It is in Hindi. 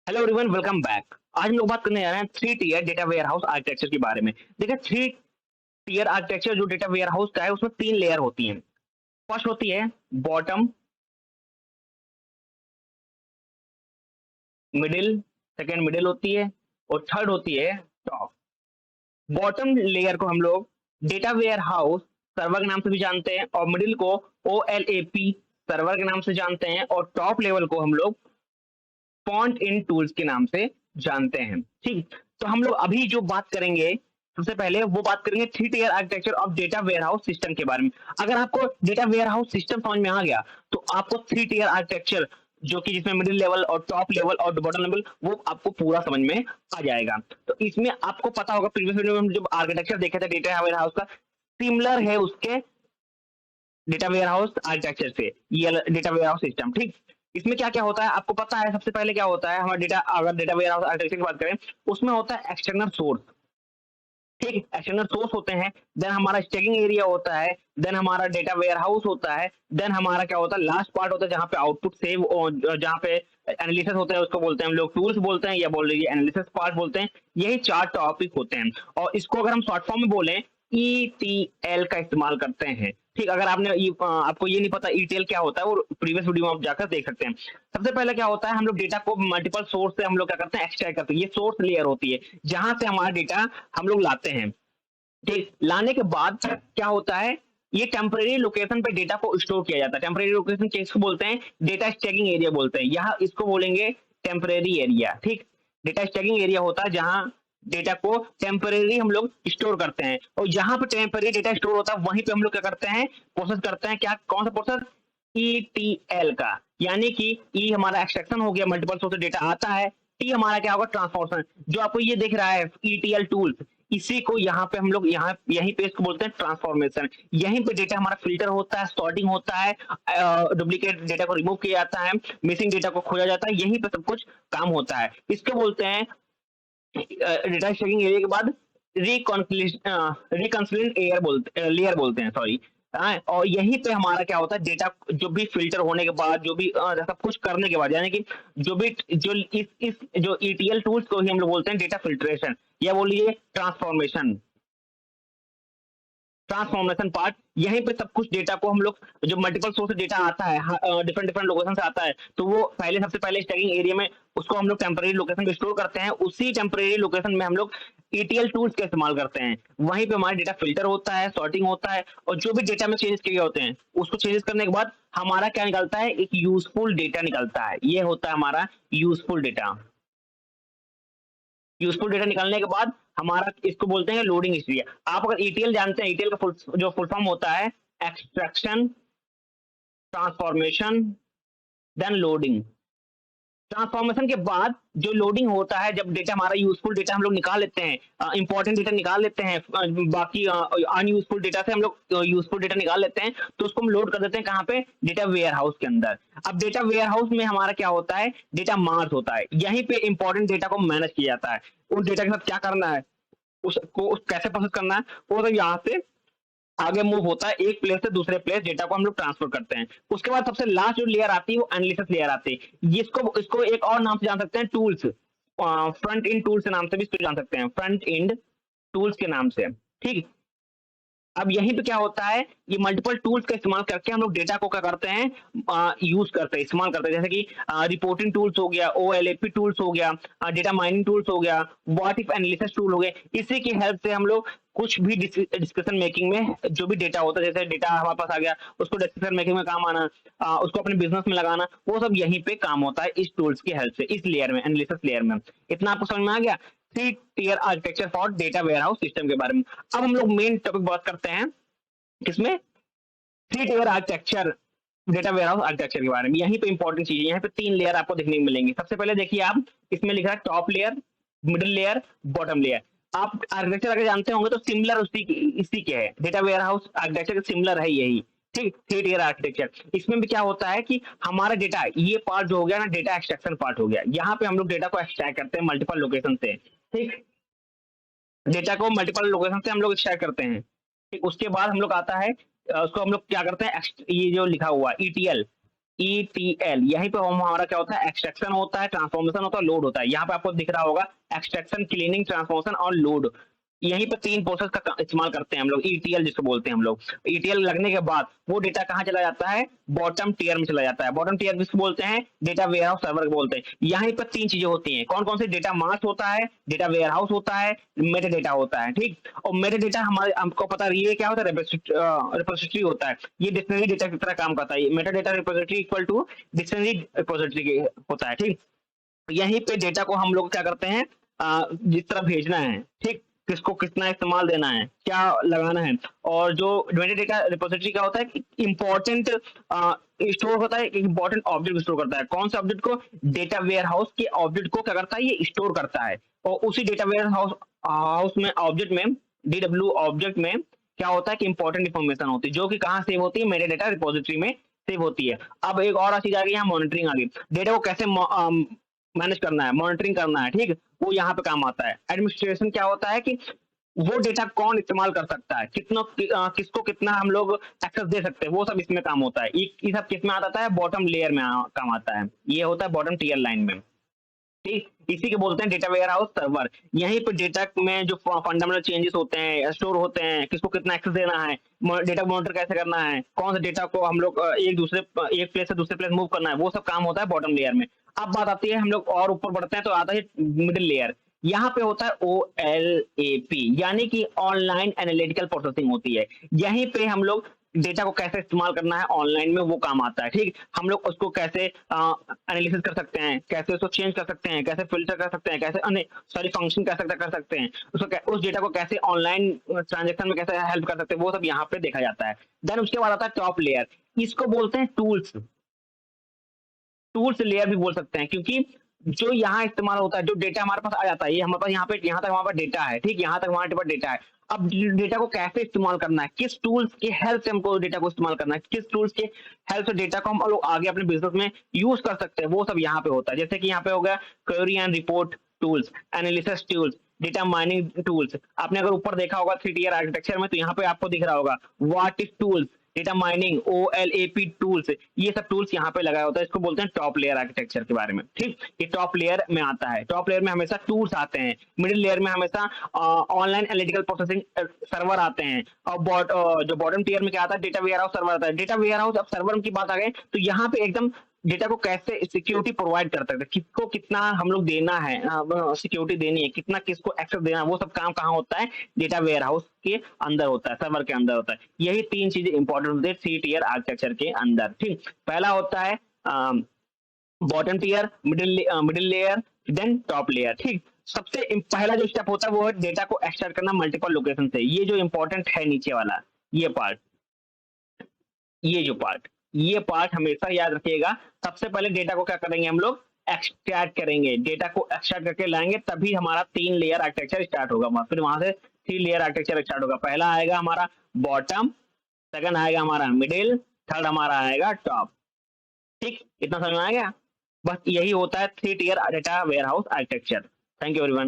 Hello everyone, welcome back. आज हम लोग बात करने जा रहे हैं three tier data warehouse architecture के बारे में। देखिए, थ्री टीयर आर्किटेक्चर जो डेटा वेयर हाउस का है उसमें तीन लेयर होती हैं। फर्स्ट होती है बॉटम, मिडिल, सेकंड मिडिल होती है, और थर्ड होती है टॉप। बॉटम लेयर को हम लोग डेटा वेयर हाउस सर्वर के नाम से भी जानते हैं, और मिडिल को OLAP सर्वर के नाम से जानते हैं, और टॉप लेवल को हम लोग फॉन्ट इन टूल्स के नाम से जानते हैं। ठीक, तो हम लोग अभी जो बात करेंगे, सबसे पहले वो बात करेंगे three tier architecture of data warehouse system के बारे में। अगर आपको डेटा वेयरहाउस सिस्टम समझ में आ गया तो आपको थ्री टियर आर्किटेक्चर, जो कि जिसमें मिडिल लेवल और टॉप लेवल और बॉटम लेवल, वो आपको पूरा समझ में आ जाएगा। तो इसमें आपको पता होगा, प्रीवियस वीडियो में हम जब आर्किटेक्चर देखे थे डेटा वेयरहाउस का, सिमिलर है उसके डेटा वेयरहाउस आर्किटेक्चर से ये डेटा वेयरहाउस सिस्टम। ठीक, इसमें क्या क्या होता है आपको पता है। सबसे पहले क्या होता है, हमारा डेटा, अगर डेटा वेयरहाउस आर्किटेक्चर की बात करें, उसमें होता है एक्सटर्नल सोर्स। ठीक, एक्सटर्नल सोर्स होते हैं, देन हमारा स्टैकिंग एरिया होता है, देन हमारा डेटा वेयरहाउस होता है, देन हमारा क्या होता है, लास्ट पार्ट होता है जहाँ पे आउटपुट सेव, जहाँ पे एनालिसिस होता है, उसको बोलते हैं हम लोग टूल्स बोलते हैं, या बोल लीजिए एनालिसिस पार्ट बोलते हैं। यही चार टॉपिक होते हैं, और इसको अगर हम शॉर्ट फॉर्म में बोलें, ETL का इस्तेमाल करते हैं। ठीक, अगर आपको ये नहीं पता ETL क्या होता है, वो प्रीवियस वीडियो में आप जाकर देख सकते हैं। सबसे पहले क्या होता है, हम लोग डेटा को मल्टीपल सोर्स से हम लोग क्या करते हैं, एक्सट्रैक्ट करते हैं। ये सोर्स लेयर होती है जहां से हमारा डेटा हम लोग लाते हैं। ठीक, लाने के बाद क्या होता है, ये टेम्परेरी लोकेशन पे डेटा को स्टोर किया जाता है। टेम्परेरी लोकेशन किसको बोलते हैं, डेटा स्टैकिंग एरिया बोलते हैं। यहाँ इसको बोलेंगे टेम्परेरी एरिया। ठीक, डेटा स्टैकिंग एरिया होता है जहां डेटा को टेम्परेरी हम लोग स्टोर करते हैं, और जहां पे टेम्परेरी डेटा स्टोर होता है वहीं पे हम लोग क्या करते हैं, प्रोसेस करते हैं। क्या, कौन सा प्रोसेस, ETL का। यानी कि E हमारा एक्सट्रैक्शन हो गया, मल्टीपल सोर्स से डेटा आता है। T हमारा क्या होगा, ट्रांसफॉर्मेशन। जो आपको ये दिख रहा है ETL टूल, इसी को यहाँ पे हम लोग यहाँ यहीं पे इसको बोलते हैं ट्रांसफॉर्मेशन। यहीं पे डेटा हमारा फिल्टर होता है, सॉर्टिंग होता है, डुप्लीकेट डेटा को रिमूव किया जाता है, मिसिंग डेटा को खोजा जाता है, यहीं पे सब कुछ काम होता है। इसको बोलते हैं डेटा स्टैकिंग एरिया के बाद रिकंसिलिएंट लेयर बोलते हैं, सॉरी। और यहीं पे हमारा क्या होता है, डेटा जो भी फिल्टर होने के बाद, जो भी सब कुछ करने के बाद, यानी कि जो भी जो इस जो ETL टूल्स को ही हम लोग बोलते हैं डेटा फिल्ट्रेशन, या बोलिए ट्रांसफॉर्मेशन। ट्रांसफॉर्मेशन पार्ट, यहीं पे सब कुछ डेटा को हम लोग, जो मल्टीपल सोर्स से डेटा आता है, डिफरेंट डिफरेंट लोकेशन से आता है, तो वो पहले, सबसे पहले स्टैकिंग एरिया में उसको हम लोग टेम्परेरी लोकेशन पे स्टोर करते हैं। उसी टेम्परेरी लोकेशन में हम लोग ETL टूल्स का इस्तेमाल करते हैं। वहीं पे हमारा डेटा फिल्टर होता है, सॉर्टिंग होता है, और जो भी डेटा में चेंज किए होते हैं उसको चेंज करने के बाद हमारा क्या निकलता है, एक यूजफुल डेटा निकलता है। ये होता है हमारा यूजफुल डेटा। यूजफुल डेटा निकालने के बाद हमारा, इसको बोलते हैं लोडिंग हिस्ट्री। आप अगर ETL जानते हैं, ETL का फुल फॉर्म होता है extraction, transformation, then loading. Transformation के बाद जो लोडिंग होता है, जब डेटा हमारा यूजफुल डेटा हम लोग निकाल लेते हैं, इंपॉर्टेंट डेटा निकाल लेते हैं, बाकी अनयूजफुल डेटा से हम लोग यूजफुल डेटा निकाल लेते हैं, तो उसको हम लोड कर देते हैं कहाँ पे, डेटा वेयर हाउस के अंदर। अब डेटा वेयर हाउस में हमारा क्या होता है, डेटा मार्ट होता है। यहीं पे इंपॉर्टेंट डेटा को मैनेज किया जाता है। उस डेटा के साथ क्या करना है, उसको कैसे प्रोसेस करना है, वो तो यहाँ से आगे मूव होता है, एक प्लेस से दूसरे प्लेस डेटा को हम लोग ट्रांसफर करते हैं। उसके बाद सबसे लास्ट जो लेयर आती है वो एनालिसिस लेयर आती है। इसको एक और नाम से जान सकते हैं, टूल्स, फ्रंट एंड टूल्स के नाम से भी इसको जान सकते हैं, फ्रंट एंड टूल्स के नाम से। ठीक, अब यहीं पे क्या होता है, ये मल्टीपल टूल्स का इस्तेमाल करके हम लोग डेटा को क्या करते हैं, यूज करते हैं, इस्तेमाल करते हैं। जैसे कि रिपोर्टिंग टूल्स हो गया, OLAP टूल्स हो गया, डेटा माइनिंग टूल्स हो गया, व्हाट इफ एनालिसिस टूल हो गए। इसी की हेल्प से हम लोग कुछ भी डिस्कशन मेकिंग में जो भी डेटा होता है, जैसे डेटा हमारे पास आ गया, उसको डिस्कशन मेकिंग में काम आना, उसको अपने बिजनेस में लगाना, वो सब यहीं पे काम होता है इस टूल्स की हेल्प से, इस लेयर में, एनालिसिस लेयर में। इतना आपको समझ में आ गया three tier architecture for data warehouse system के बारे में। अब हम लोग मेन टॉपिक बात करते हैं किसमें, three tier architecture, data warehouse architecture के बारे में। यहीं पे इंपॉर्टेंट चीज है, यहाँ पे तीन लेयर आपको देखने को मिलेंगे। सबसे पहले देखिए आप, इसमें लिखा है top layer, middle layer, bottom layer. आप आर्किटेक्चर अगर जानते होंगे तो सिमिलर इसी के है, डेटा वेयरहाउस आर्किटेक्चर सिमिलर है यही। ठीक, थ्री टियर आर्किटेक्चर। इसमें भी क्या होता है कि हमारा डेटा, ये पार्ट जो हो गया ना, डेटा एक्सट्रैक्शन पार्ट हो गया। यहाँ पे हम लोग डेटा को एक्सट्रैक्ट करते हैं मल्टीपल लोकेशन से। ठीक, डेटा को मल्टीपल लोकेशन से हम लोग एक्सट्रैक्ट करते हैं। ठीक, उसके बाद हम लोग आता है, उसको हम लोग क्या करते हैं, ये जो लिखा हुआ ETL, ETL, यहीं पे हमारा क्या होता है, एक्सट्रैक्शन होता है, ट्रांसफॉर्मेशन होता है, लोड होता है। यहाँ पे आपको दिख रहा होगा एक्सट्रैक्शन, क्लीनिंग, ट्रांसफॉर्मेशन और लोड। यहीं पे 3 प्रोसेस का इस्तेमाल करते हैं हम लोग, ETL जिसको बोलते हैं हम लोग। ETL लगने के बाद वो डेटा कहाँ चला जाता है, बॉटम टियर में चला जाता है। बॉटम टियर किसको बोलते हैं, डेटा वेयरहाउस सर्वर को बोलते हैं। यहाँ पर 3 चीजें होती हैं, कौन कौन से, डेटा मास होता है, डेटा वेयरहाउस होता है, मेटा डेटा होता है, ठीक। और मेटा डेटा हमारे, हमको पता है ये क्या होता है, रिपोजिटरी होता है। ये डिक्शनरी डेटा की तरह काम करता है। Meta data repository equal to dictionary repository होता है, ठीक। यहीं पे डेटा को हम लोग क्या करते हैं, जिस तरह भेजना है, ठीक, किसको कितना इस्तेमाल देना है, क्या लगाना है। और जो मेटा डेटा रिपोजिटरी क्या होता है, इंपॉर्टेंट स्टोर होता है, इंपॉर्टेंट ऑब्जेक्ट स्टोर करता है। कौन से ऑब्जेक्ट को, डेटा वेयर हाउस के ऑब्जेक्ट को क्या करता है, ये स्टोर करता है। और उसी डेटा वेयर हाउस में, ऑब्जेक्ट में, DW ऑब्जेक्ट में क्या होता है कि इंपॉर्टेंट इंफॉर्मेशन होती है, जो कि कहाँ सेव होती है, मेटा डेटा रिपोजिटरी में सेव होती है। अब एक और चीज आ गई, यहाँ मॉनिटरिंग आ गई। डेटा को कैसे मैनेज करना है, मॉनिटरिंग करना है, ठीक, वो यहाँ पे काम आता है। एडमिनिस्ट्रेशन क्या होता है कि वो डेटा कौन इस्तेमाल कर सकता है, किसको कितना हम लोग एक्सेस दे सकते हैं, वो सब इसमें काम होता है। ये सब किस में आता है, बॉटम लेयर में काम आता है। ये होता है बॉटम टियर लाइन में, ठीक। इसी के बोलते हैं डेटा वेयर हाउस सर्वर। यहीं पर डेटा में जो फंडामेंटल चेंजेस होते हैं, स्टोर होते हैं, किसको कितना एक्सेस देना है, डेटा मॉनिटर कैसे करना है, कौन से डेटा को हम लोग एक प्लेस से दूसरे प्लेस मूव करना है, वो सब काम होता है बॉटम लेयर में। अब बात आती है, हम लोग और ऊपर बढ़ते हैं तो आता है मिडिल लेयर। यहाँ पे होता है OLAP, यानी कि ऑनलाइन एनालिटिकल प्रोसेसिंग होती है। यहीं पे हम लोग डेटा को कैसे इस्तेमाल करना है ऑनलाइन में, वो काम आता है, ठीक। हम लोग उसको कैसे एनालिसिस कर सकते हैं, कैसे उसको चेंज कर सकते हैं, कैसे फिल्टर कर सकते हैं, कैसे सॉरी फंक्शन कैसे कर सकते हैं, उसको उस डेटा को कैसे ऑनलाइन ट्रांजेक्शन में कैसे हेल्प कर सकते हैं, वो सब यहाँ पे देखा जाता है। देन उसके बाद आता है टॉप लेयर, इसको बोलते हैं टूल्स। टूल्स लेयर भी बोल सकते हैं, क्योंकि जो यहाँ इस्तेमाल होता है, जो डेटा हमारे पास आ जाता है, ये हमारे पास यहाँ पे, यहाँ तक हमारे पास डेटा है, ठीक, यहाँ तक हमारे पास डेटा है। अब डेटा को कैसे इस्तेमाल करना है, किस टूल्स की हेल्प से हमको डेटा को इस्तेमाल करना है, किस टूल्स के हेल्प से डेटा को हम लोग आगे अपने बिजनेस में यूज कर सकते हैं, वो सब यहाँ पे होता है। जैसे कि यहाँ पे हो गया query and report tools, analysis tools, data mining tools. आपने अगर ऊपर देखा होगा 3 टियर आर्किटेक्चर में, तो यहाँ पे आपको दिख रहा होगा what is tools, data mining, OLAP tools, ये सब टूल्स यहाँ पे लगाया होता है। इसको बोलते हैं टॉप लेयर आर्किटेक्चर के बारे में, ठीक। ये टॉप लेयर में आता है। टॉप लेयर में हमेशा टूल्स आते हैं, मिडिल लेयर में हमेशा ऑनलाइन एनालिटिकल प्रोसेसिंग सर्वर आते हैं, और जो बॉटम टियर में क्या आता है, डेटा वेयर हाउस सर्वर आता है। डेटा वेयर हाउस, अब सर्वर की बात आ गई तो यहाँ पे एकदम डेटा को कैसे सिक्योरिटी प्रोवाइड कर सकते हैं, किसको कितना हम लोग देना है, सिक्योरिटी देनी है, कितना किसको एक्सेस देना है, वो सब काम कहाँ होता है, डेटा वेयर हाउस के अंदर होता है, सर्वर के अंदर होता है। यही 3 चीजें इंपॉर्टेंट होती है 3 टियर आर्किटेक्चर के अंदर, ठीक। पहला होता है bottom tier, middle layer, then top layer, ठीक। सबसे पहला जो स्टेप होता है वो है डेटा को एक्सट्रैक्ट करना मल्टीपल लोकेशन से। ये जो इंपॉर्टेंट है नीचे वाला, ये पार्ट, ये पार्ट हमेशा याद रखिएगा। सबसे पहले डेटा को क्या करेंगे, हम लोग एक्सट्रैक्ट करेंगे, डेटा को एक्सट्रैक्ट करके लाएंगे, तभी हमारा 3 लेयर आर्किटेक्चर स्टार्ट होगा। फिर वहां से 3 लेयर आर्किटेक्चर स्टार्ट होगा। पहला आएगा हमारा बॉटम, सेकंड आएगा हमारा मिडिल, थर्ड हमारा आएगा टॉप, ठीक। इतना समझ में आ गया। बस यही होता है 3 tier data warehouse architecture. Thank you everyone.